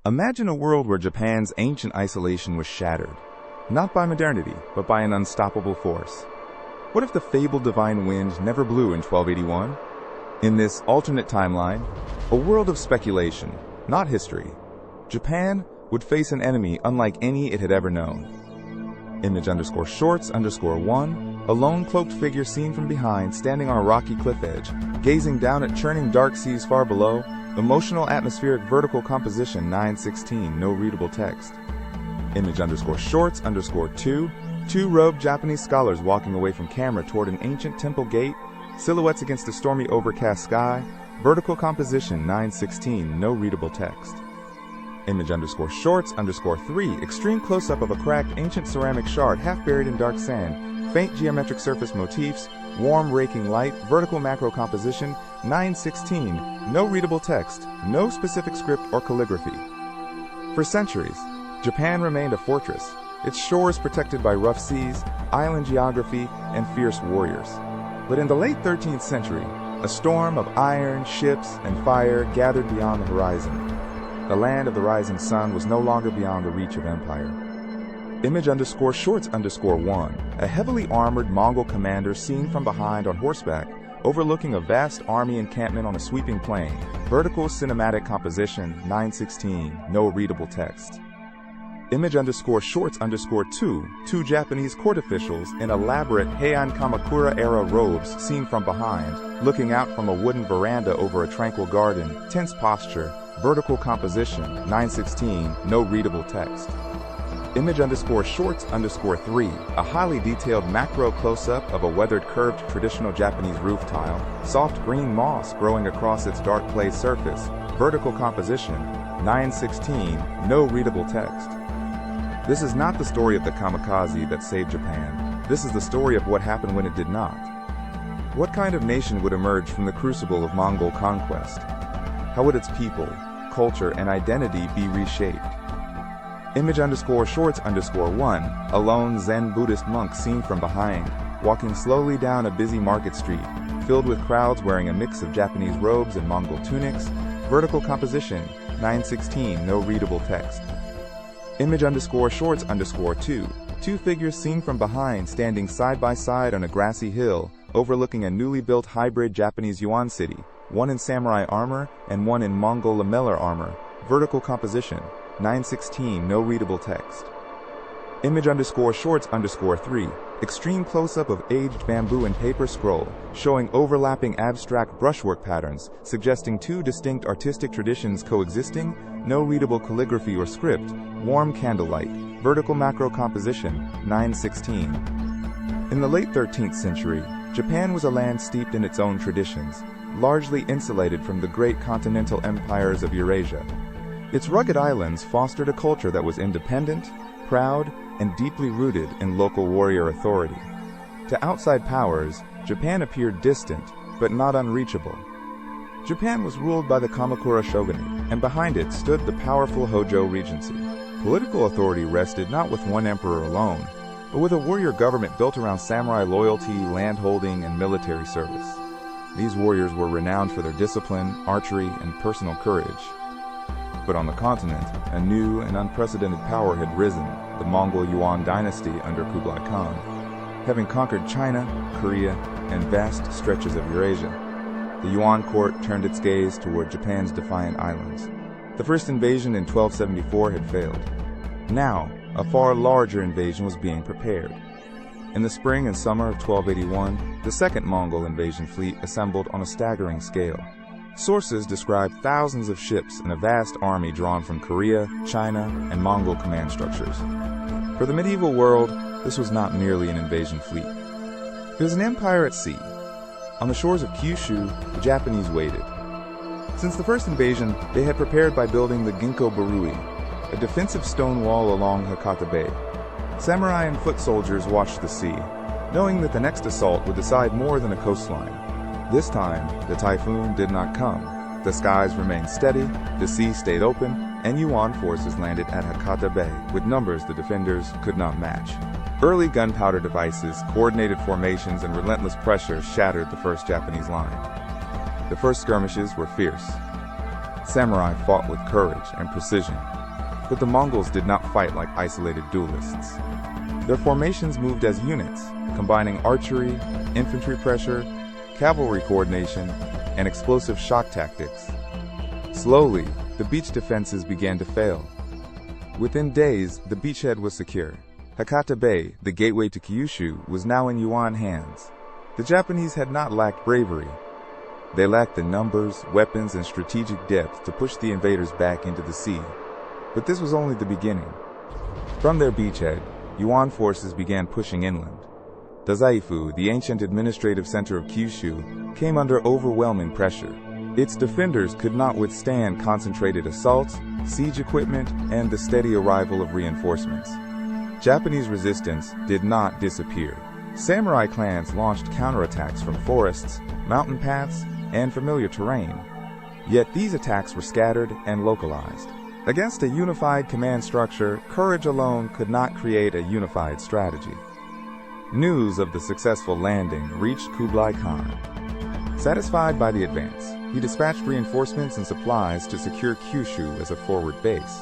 Imagine a world where Japan's ancient isolation was shattered, not by modernity, but by an unstoppable force. What if the fabled divine wind never blew in 1281? In this alternate timeline, a world of speculation, not history, Japan would face an enemy unlike any it had ever known. Image_shorts_1, a lone cloaked figure seen from behind standing on a rocky cliff edge, gazing down at churning dark seas far below. Emotional atmospheric vertical composition 916, no readable text. Image_shorts_2, two robed Japanese scholars walking away from camera toward an ancient temple gate, silhouettes against a stormy overcast sky, vertical composition 916, no readable text. Image_shorts_3, extreme close-up of a cracked ancient ceramic shard half buried in dark sand, faint geometric surface motifs, warm raking light, vertical macro composition 916, no readable text, no specific script or calligraphy. For centuries, Japan remained a fortress, its shores protected by rough seas, island geography, and fierce warriors. But in the late 13th century, a storm of iron, ships, and fire gathered beyond the horizon. The land of the rising sun was no longer beyond the reach of empire. Image_shorts_1, a heavily armored Mongol commander seen from behind on horseback, overlooking a vast army encampment on a sweeping plain. Vertical cinematic composition 916, no readable text. Image_shorts_2, two Japanese court officials in elaborate Heian Kamakura era robes seen from behind, looking out from a wooden veranda over a tranquil garden, tense posture, vertical composition 916, no readable text. Image_shorts_3, a highly detailed macro close-up of a weathered curved traditional Japanese roof tile, soft green moss growing across its dark clay surface, vertical composition 916, no readable text. This is not the story of the Kamikaze that saved Japan. This is the story of what happened when it did not. What kind of nation would emerge from the crucible of Mongol conquest? How would its people, culture, and identity be reshaped? Image_shorts_1, a lone Zen Buddhist monk seen from behind, walking slowly down a busy market street, filled with crowds wearing a mix of Japanese robes and Mongol tunics, vertical composition 916, no readable text. Image_shorts_2, two figures seen from behind standing side by side on a grassy hill, overlooking a newly built hybrid Japanese Yuan city, one in samurai armor and one in Mongol lamellar armor, vertical composition 916, no readable text. Image_shorts_3, extreme close-up of aged bamboo and paper scroll, showing overlapping abstract brushwork patterns, suggesting two distinct artistic traditions coexisting, no readable calligraphy or script, warm candlelight, vertical macro composition 916. In the late 13th century, Japan was a land steeped in its own traditions, largely insulated from the great continental empires of Eurasia. Its rugged islands fostered a culture that was independent, proud, and deeply rooted in local warrior authority. To outside powers, Japan appeared distant, but not unreachable. Japan was ruled by the Kamakura Shogunate, and behind it stood the powerful Hojo Regency. Political authority rested not with one emperor alone, but with a warrior government built around samurai loyalty, landholding, and military service. These warriors were renowned for their discipline, archery, and personal courage. But on the continent, a new and unprecedented power had risen, the Mongol-Yuan dynasty under Kublai Khan. Having conquered China, Korea, and vast stretches of Eurasia, the Yuan court turned its gaze toward Japan's defiant islands. The first invasion in 1274 had failed. Now, a far larger invasion was being prepared. In the spring and summer of 1281, the second Mongol invasion fleet assembled on a staggering scale. Sources describe thousands of ships and a vast army drawn from Korea, China, and Mongol command structures. For the medieval world, this was not merely an invasion fleet. It was an empire at sea. On the shores of Kyushu, the Japanese waited. Since the first invasion, they had prepared by building the Ginkgo Barui, a defensive stone wall along Hakata Bay. Samurai and foot soldiers watched the sea, knowing that the next assault would decide more than a coastline. This time, the typhoon did not come. The skies remained steady, the sea stayed open, and Yuan forces landed at Hakata Bay with numbers the defenders could not match. Early gunpowder devices, coordinated formations, and relentless pressure shattered the first Japanese line. The first skirmishes were fierce. Samurai fought with courage and precision, but the Mongols did not fight like isolated duelists. Their formations moved as units, combining archery, infantry pressure, cavalry coordination, and explosive shock tactics. Slowly, the beach defenses began to fail. Within days, the beachhead was secure. Hakata Bay, the gateway to Kyushu, was now in Yuan hands. The Japanese had not lacked bravery. They lacked the numbers, weapons, and strategic depth to push the invaders back into the sea. But this was only the beginning. From their beachhead, Yuan forces began pushing inland. Dazaifu, the ancient administrative center of Kyushu, came under overwhelming pressure. Its defenders could not withstand concentrated assaults, siege equipment, and the steady arrival of reinforcements. Japanese resistance did not disappear. Samurai clans launched counterattacks from forests, mountain paths, and familiar terrain. Yet these attacks were scattered and localized. Against a unified command structure, courage alone could not create a unified strategy. News of the successful landing reached Kublai Khan. Satisfied by the advance, he dispatched reinforcements and supplies to secure Kyushu as a forward base.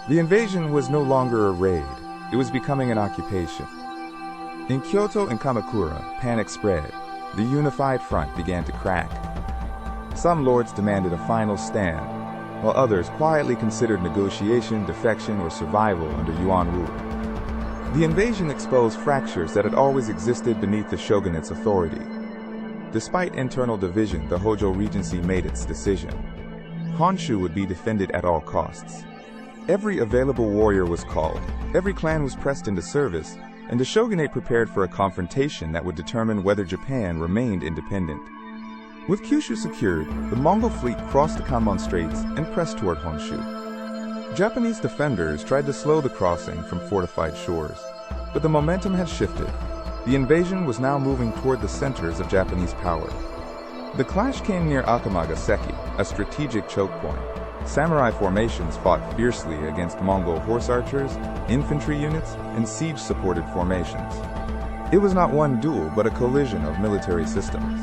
The invasion was no longer a raid, it was becoming an occupation. In Kyoto and Kamakura, panic spread. The unified front began to crack. Some lords demanded a final stand, while others quietly considered negotiation, defection, or survival under Yuan rule. The invasion exposed fractures that had always existed beneath the shogunate's authority. Despite internal division, the Hojo Regency made its decision. Honshu would be defended at all costs. Every available warrior was called, every clan was pressed into service, and the shogunate prepared for a confrontation that would determine whether Japan remained independent. With Kyushu secured, the Mongol fleet crossed the Kanmon Straits and pressed toward Honshu. Japanese defenders tried to slow the crossing from fortified shores, but the momentum had shifted. The invasion was now moving toward the centers of Japanese power. The clash came near Akamagaseki, a strategic choke point. Samurai formations fought fiercely against Mongol horse archers, infantry units, and siege-supported formations. It was not one duel, but a collision of military systems.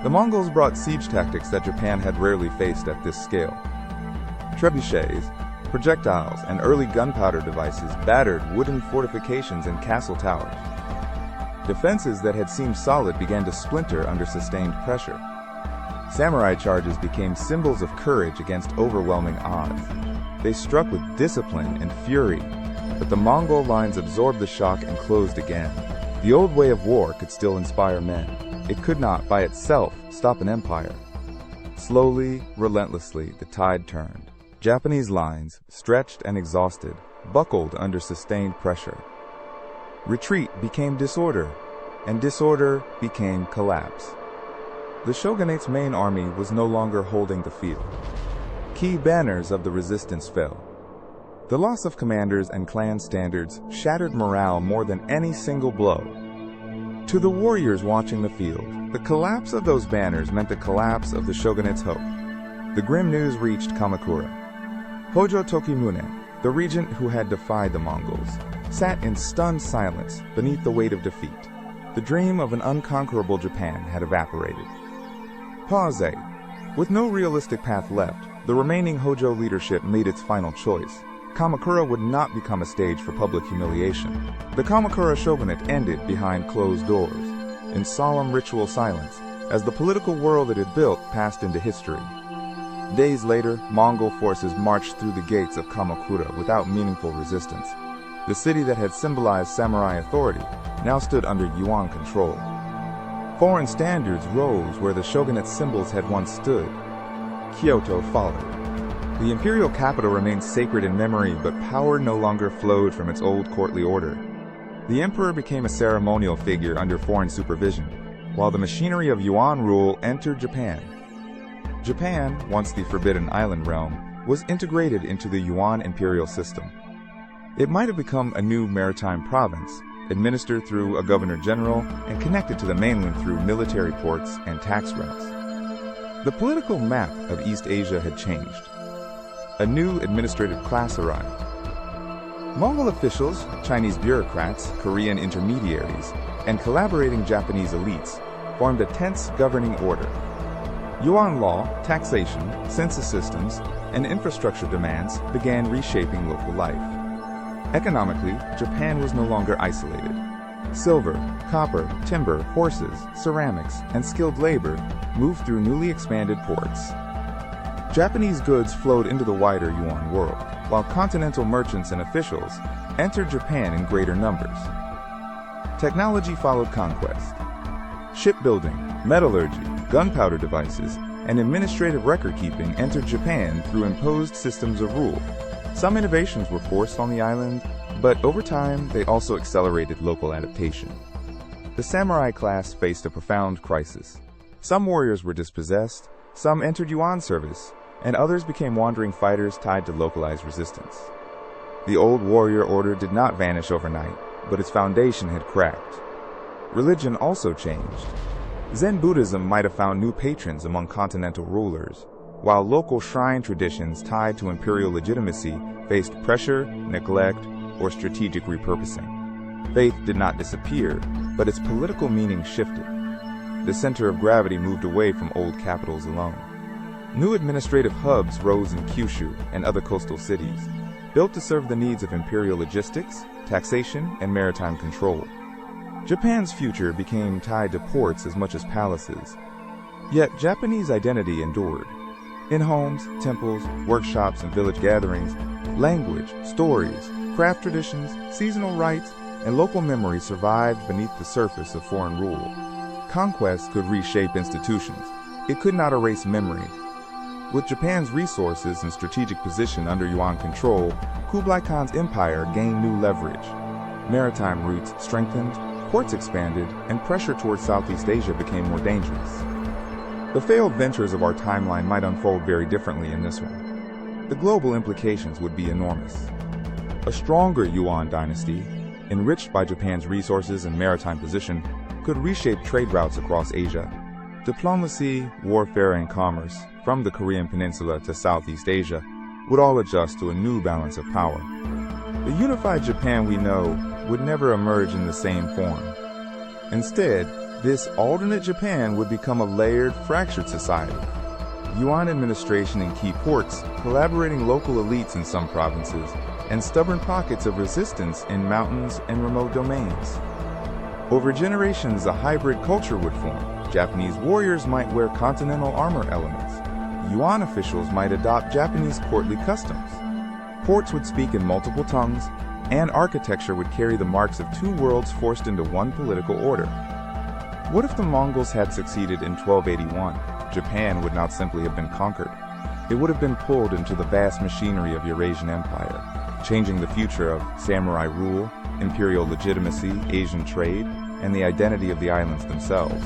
The Mongols brought siege tactics that Japan had rarely faced at this scale. Trebuchets, projectiles, and early gunpowder devices battered wooden fortifications and castle towers. Defenses that had seemed solid began to splinter under sustained pressure. Samurai charges became symbols of courage against overwhelming odds. They struck with discipline and fury, but the Mongol lines absorbed the shock and closed again. The old way of war could still inspire men. It could not, by itself, stop an empire. Slowly, relentlessly, the tide turned. Japanese lines, stretched and exhausted, buckled under sustained pressure. Retreat became disorder, and disorder became collapse. The shogunate's main army was no longer holding the field. Key banners of the resistance fell. The loss of commanders and clan standards shattered morale more than any single blow. To the warriors watching the field, the collapse of those banners meant the collapse of the shogunate's hope. The grim news reached Kamakura. Hojo Tokimune, the regent who had defied the Mongols, sat in stunned silence beneath the weight of defeat. The dream of an unconquerable Japan had evaporated. Pause. With no realistic path left, the remaining Hojo leadership made its final choice. Kamakura would not become a stage for public humiliation. The Kamakura Shogunate ended behind closed doors, in solemn ritual silence, as the political world it had built passed into history. Days later, Mongol forces marched through the gates of Kamakura without meaningful resistance. The city that had symbolized samurai authority now stood under Yuan control. Foreign standards rose where the shogunate's symbols had once stood. Kyoto followed. The imperial capital remained sacred in memory, but power no longer flowed from its old courtly order. The emperor became a ceremonial figure under foreign supervision, while the machinery of Yuan rule entered Japan. Japan, once the Forbidden Island realm, was integrated into the Yuan imperial system. It might have become a new maritime province, administered through a governor-general and connected to the mainland through military ports and tax routes. The political map of East Asia had changed. A new administrative class arrived. Mongol officials, Chinese bureaucrats, Korean intermediaries, and collaborating Japanese elites formed a tense governing order. Yuan law, taxation, census systems, and infrastructure demands began reshaping local life. Economically, Japan was no longer isolated. Silver, copper, timber, horses, ceramics, and skilled labor moved through newly expanded ports. Japanese goods flowed into the wider Yuan world, while continental merchants and officials entered Japan in greater numbers. Technology followed conquest. Shipbuilding, metallurgy, gunpowder devices, and administrative record-keeping entered Japan through imposed systems of rule. Some innovations were forced on the island, but over time they also accelerated local adaptation. The samurai class faced a profound crisis. Some warriors were dispossessed, some entered Yuan service, and others became wandering fighters tied to localized resistance. The old warrior order did not vanish overnight, but its foundation had cracked. Religion also changed. Zen Buddhism might have found new patrons among continental rulers, while local shrine traditions tied to imperial legitimacy faced pressure, neglect, or strategic repurposing. Faith did not disappear, but its political meaning shifted. The center of gravity moved away from old capitals alone. New administrative hubs rose in Kyushu and other coastal cities, built to serve the needs of imperial logistics, taxation, and maritime control. Japan's future became tied to ports as much as palaces. Yet Japanese identity endured. In homes, temples, workshops, and village gatherings, language, stories, craft traditions, seasonal rites, and local memory survived beneath the surface of foreign rule. Conquest could reshape institutions. It could not erase memory. With Japan's resources and strategic position under Yuan control, Kublai Khan's empire gained new leverage. Maritime routes strengthened, ports expanded, and pressure towards Southeast Asia became more dangerous. The failed ventures of our timeline might unfold very differently in this one. The global implications would be enormous. A stronger Yuan dynasty, enriched by Japan's resources and maritime position, could reshape trade routes across Asia. Diplomacy, warfare, and commerce, from the Korean Peninsula to Southeast Asia, would all adjust to a new balance of power. The unified Japan we know would never emerge in the same form. Instead, this alternate Japan would become a layered, fractured society. Yuan administration in key ports, collaborating local elites in some provinces, and stubborn pockets of resistance in mountains and remote domains. Over generations, a hybrid culture would form. Japanese warriors might wear continental armor elements. Yuan officials might adopt Japanese courtly customs. Ports would speak in multiple tongues, and architecture would carry the marks of two worlds forced into one political order. What if the Mongols had succeeded in 1281? Japan would not simply have been conquered. It would have been pulled into the vast machinery of Eurasian empire, changing the future of samurai rule, imperial legitimacy, Asian trade, and the identity of the islands themselves.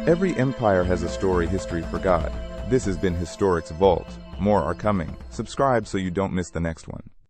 Every empire has a story history forgot. This has been Historix Vault. More are coming. Subscribe so you don't miss the next one.